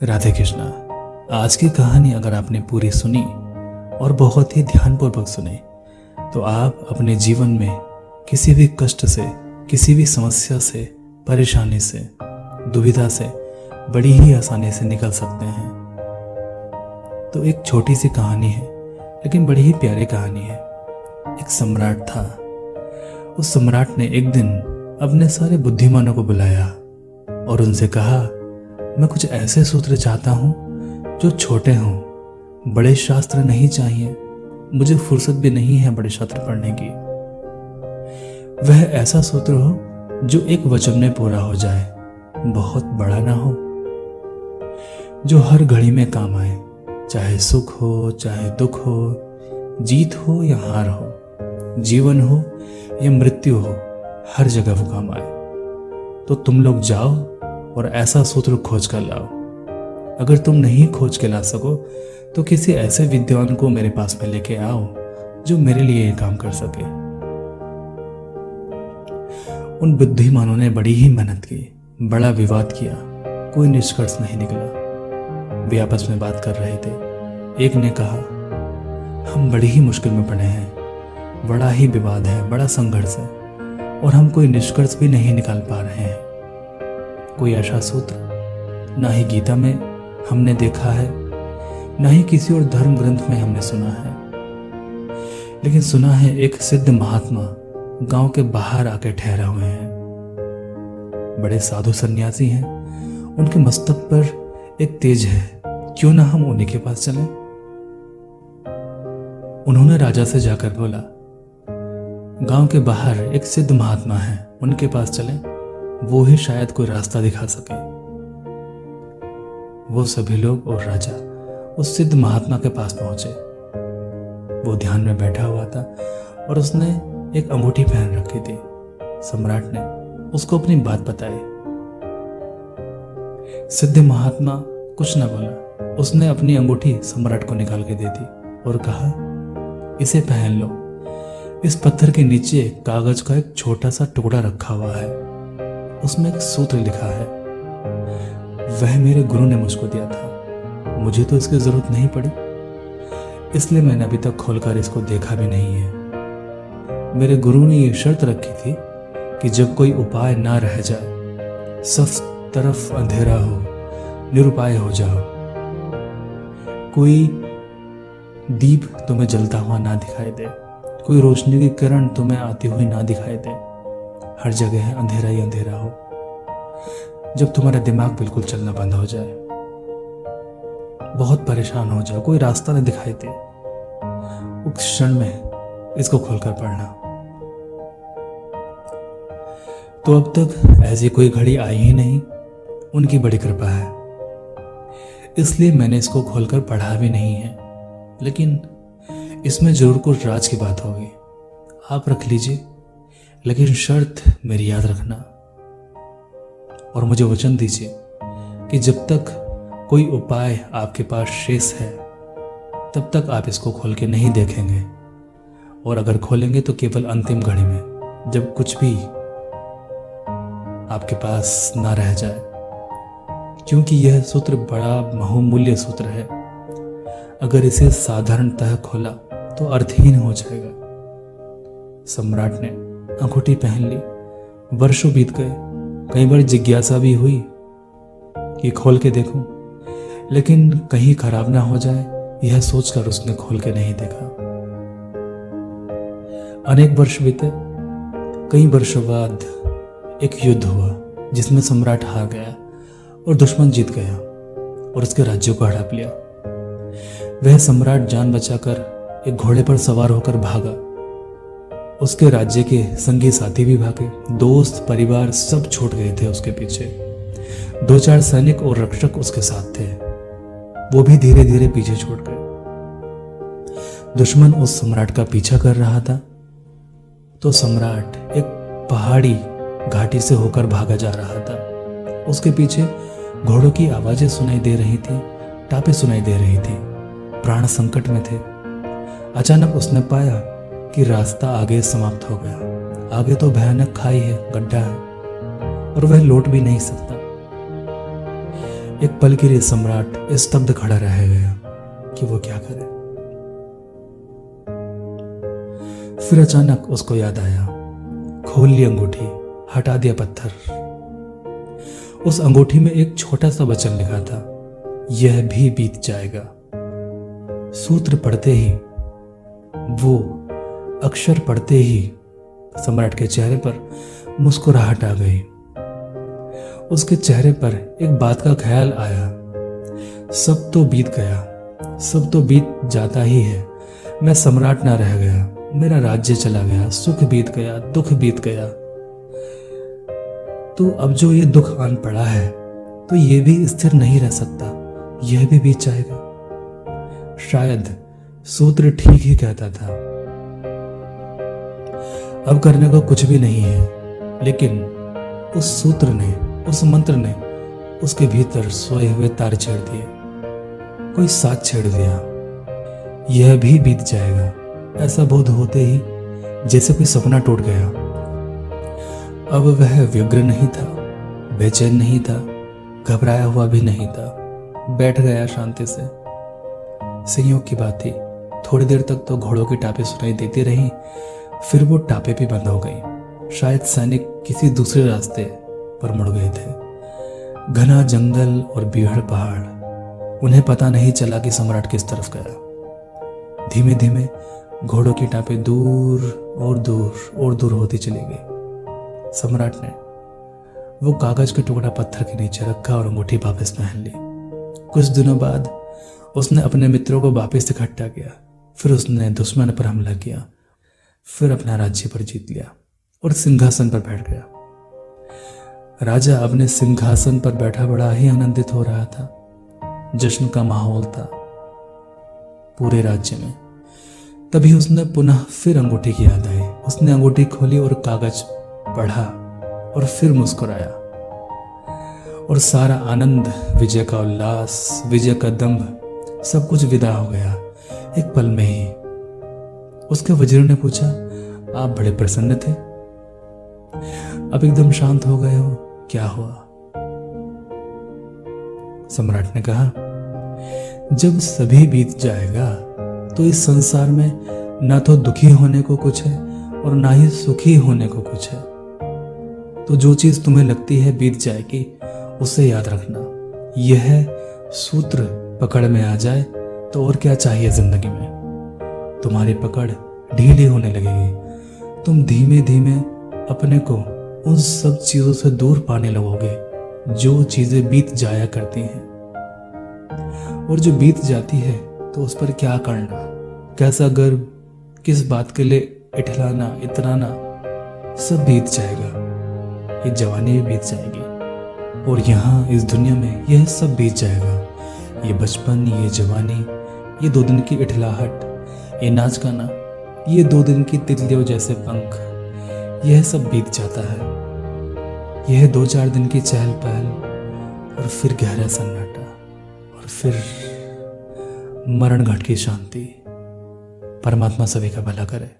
राधे कृष्णा। आज की कहानी अगर आपने पूरी सुनी और बहुत ही ध्यानपूर्वक सुनी तो आप अपने जीवन में किसी भी कष्ट से, किसी भी समस्या से, परेशानी से, दुविधा से बड़ी ही आसानी से निकल सकते हैं। तो एक छोटी सी कहानी है लेकिन बड़ी ही प्यारी कहानी है। एक सम्राट था। उस सम्राट ने एक दिन अपने सारे बुद्धिमानों को बुलाया और उनसे कहा, मैं कुछ ऐसे सूत्र चाहता हूँ जो छोटे हों। बड़े शास्त्र नहीं चाहिए, मुझे फुर्सत भी नहीं है बड़े शास्त्र पढ़ने की। वह ऐसा सूत्र हो जो एक वचन में पूरा हो जाए, बहुत बड़ा ना हो, जो हर घड़ी में काम आए, चाहे सुख हो चाहे दुख हो, जीत हो या हार हो, जीवन हो या मृत्यु हो, हर जगह वो काम आए। तो तुम लोग जाओ और ऐसा सूत्र खोज कर लाओ। अगर तुम नहीं खोज के ला सको तो किसी ऐसे विद्वान को मेरे पास में लेके आओ जो मेरे लिए ये काम कर सके। उन बुद्धिमानों ने बड़ी ही मेहनत की, बड़ा विवाद किया, कोई निष्कर्ष नहीं निकला। वे आपस में बात कर रहे थे। एक ने कहा, हम बड़ी ही मुश्किल में पड़े हैं, बड़ा ही विवाद है, बड़ा संघर्ष है और हम कोई निष्कर्ष भी नहीं निकाल पा रहे हैं। कोई ऐसा सूत्र ना ही गीता में हमने देखा है, ना ही किसी और धर्म ग्रंथ में हमने सुना है। लेकिन सुना है एक सिद्ध महात्मा गांव के बाहर आके ठहरा हुए हैं। बड़े साधु सन्यासी हैं, उनके मस्तक पर एक तेज है, क्यों ना हम उन्हीं के पास चलें। उन्होंने राजा से जाकर बोला, गांव के बाहर एक सिद्ध महात्मा है, उनके पास चलें, वो ही शायद कोई रास्ता दिखा सके। वो सभी लोग और राजा उस सिद्ध महात्मा के पास पहुंचे। वो ध्यान में बैठा हुआ था और उसने एक अंगूठी पहन रखी थी। सम्राट ने उसको अपनी बात बताई। सिद्ध महात्मा कुछ न बोला। उसने अपनी अंगूठी सम्राट को निकाल के दे दी और कहा, इसे पहन लो। इस पत्थर के नीचे कागज का एक छोटा सा टुकड़ा रखा हुआ है, उसमें एक सूत्र लिखा है। वह मेरे गुरु ने मुझको दिया था, मुझे तो इसकी जरूरत नहीं पड़ी, इसलिए मैंने अभी तक खोलकर इसको देखा भी नहीं है। मेरे गुरु ने यह शर्त रखी थी कि जब कोई उपाय ना रह जाए, सब तरफ अंधेरा हो, निरुपाय हो जाओ, कोई दीप तुम्हें जलता हुआ ना दिखाई दे, कोई रोशनी की किरण तुम्हें आती हुई ना दिखाई दे, हर जगह अंधेरा ही अंधेरा हो। जब तुम्हारा दिमाग बिल्कुल चलना बंद हो जाए, बहुत परेशान हो जाए, कोई रास्ता न दिखाई दे, उस क्षण में इसको खोलकर पढ़ना। तो अब तक ऐसी कोई घड़ी आई ही नहीं, उनकी बड़ी कृपा है, इसलिए मैंने इसको खोलकर पढ़ा भी नहीं है। लेकिन इसमें जरूर कुछ राज की बात होगी, आप रख लीजिए, लेकिन शर्त मेरी याद रखना और मुझे वचन दीजिए कि जब तक कोई उपाय आपके पास शेष है तब तक आप इसको खोल के नहीं देखेंगे, और अगर खोलेंगे तो केवल अंतिम घड़ी में, जब कुछ भी आपके पास ना रह जाए, क्योंकि यह सूत्र बड़ा बहुमूल्य सूत्र है। अगर इसे साधारणतः खोला तो अर्थहीन हो जाएगा। सम्राट ने अंगूठी पहन ली। वर्षों बीत गए, कई बार जिज्ञासा भी हुई कि खोल के देखूं, लेकिन कहीं खराब ना हो जाए, यह सोचकर उसने खोल के नहीं देखा। अनेक वर्ष बीते। कई वर्षों बाद एक युद्ध हुआ जिसमें सम्राट हार गया और दुश्मन जीत गया और उसके राज्यों को हड़प लिया। वह सम्राट जान बचाकर एक घोड़े पर सवार होकर भागा। उसके राज्य के संगी साथी भी भागे, दोस्त परिवार सब छूट गए थे उसके पीछे। 2-4 सैनिक और रक्षक उसके साथ थे, वो भी धीरे धीरे पीछे छूट गए। दुश्मन उस सम्राट का पीछा कर रहा था तो सम्राट एक पहाड़ी घाटी से होकर भागा जा रहा था। उसके पीछे घोड़ों की आवाजें सुनाई दे रही थी, टापे सुनाई दे रही थी, प्राण संकट में थे। अचानक उसने पाया कि रास्ता आगे समाप्त हो गया। आगे तो भयानक खाई है, गड्ढा है और वह लौट भी नहीं सकता। एक पल के लिए सम्राट स्तब्ध खड़ा रह गया कि वो क्या करे। फिर अचानक उसको याद आया, खोल ली अंगूठी, हटा दिया पत्थर। उस अंगूठी में एक छोटा सा वचन लिखा था, यह भी बीत जाएगा। सूत्र पढ़ते ही, वो अक्षर पढ़ते ही सम्राट के चेहरे पर मुस्कुराहट आ गई। उसके चेहरे पर एक बात का ख्याल आया, सब तो बीत गया, सब तो बीत जाता ही है। मैं सम्राट ना रह गया, मेरा राज्य चला गया, सुख बीत गया, दुख बीत गया। तो अब जो ये दुख आन पड़ा है, तो ये भी स्थिर नहीं रह सकता, यह भी बीत जाएगा। शायद सूत्र ठीक ही कहता था। अब करने को कुछ भी नहीं है, लेकिन उस सूत्र ने, उस मंत्र ने उसके भीतर सोए हुए तार छेड़ दिए, कोई साथ छेड़ दिया। यह भी बीत जाएगा, ऐसा बोध होते ही जैसे कोई सपना टूट गया। अब वह व्यग्र नहीं था, बेचैन नहीं था, घबराया हुआ भी नहीं था, बैठ गया शांति से। संयोग की बात थी, थोड़ी देर तक तो घोड़ों की टापें सुनाई देती रहीं, फिर वो टापें भी बंद हो गई। शायद सैनिक किसी दूसरे रास्ते पर मुड़ गए थे। घना जंगल और बीहड़ पहाड़, उन्हें पता नहीं चला कि सम्राट किस तरफ गया। धीमे धीमे घोड़ों की टापें दूर और दूर और दूर होती चली गई। सम्राट ने वो कागज का टुकड़ा पत्थर के नीचे रखा और अंगूठी वापस पहन ली। कुछ दिनों बाद उसने अपने मित्रों को वापस इकट्ठा किया, फिर उसने दुश्मन पर हमला किया, फिर अपना राज्य पर जीत लिया और सिंहासन पर बैठ गया। राजा अपने सिंहासन पर बैठा बड़ा ही आनंदित हो रहा था। जश्न का माहौल था पूरे राज्य में। तभी उसने पुनः फिर अंगूठी की याद आई। उसने अंगूठी खोली और कागज पढ़ा और फिर मुस्कुराया, और सारा आनंद, विजय का उल्लास, विजय का दंभ, सब कुछ विदा हो गया एक पल में ही। उसके वजीर ने पूछा, आप बड़े प्रसन्न थे, अब एकदम शांत हो गए हो, क्या हुआ? सम्राट ने कहा, जब सभी बीत जाएगा तो इस संसार में ना तो दुखी होने को कुछ है और ना ही सुखी होने को कुछ है। तो जो चीज तुम्हें लगती है बीत जाएगी, उसे याद रखना। यह सूत्र पकड़ में आ जाए तो और क्या चाहिए जिंदगी में। तुम्हारी पकड़ ढीली होने लगेगी, तुम धीमे धीमे अपने को उन सब चीजों से दूर पाने लगोगे जो चीजें बीत जाया करती हैं। और जो बीत जाती है तो उस पर क्या करना, कैसा गर्व, किस बात के लिए इठलाना, इतराना, सब बीत जाएगा। ये जवानी भी बीत जाएगी और यहाँ इस दुनिया में यह सब बीत जाएगा। ये बचपन, ये जवानी, ये 2 दिन की इठलाहट, ये नाच गाना, ये 2 दिन की तितलियों जैसे पंख, यह सब बीत जाता है। यह 2-4 दिन की चहल पहल और फिर गहरा सन्नाटा और फिर मरण घाट की शांति। परमात्मा सभी का भला करे।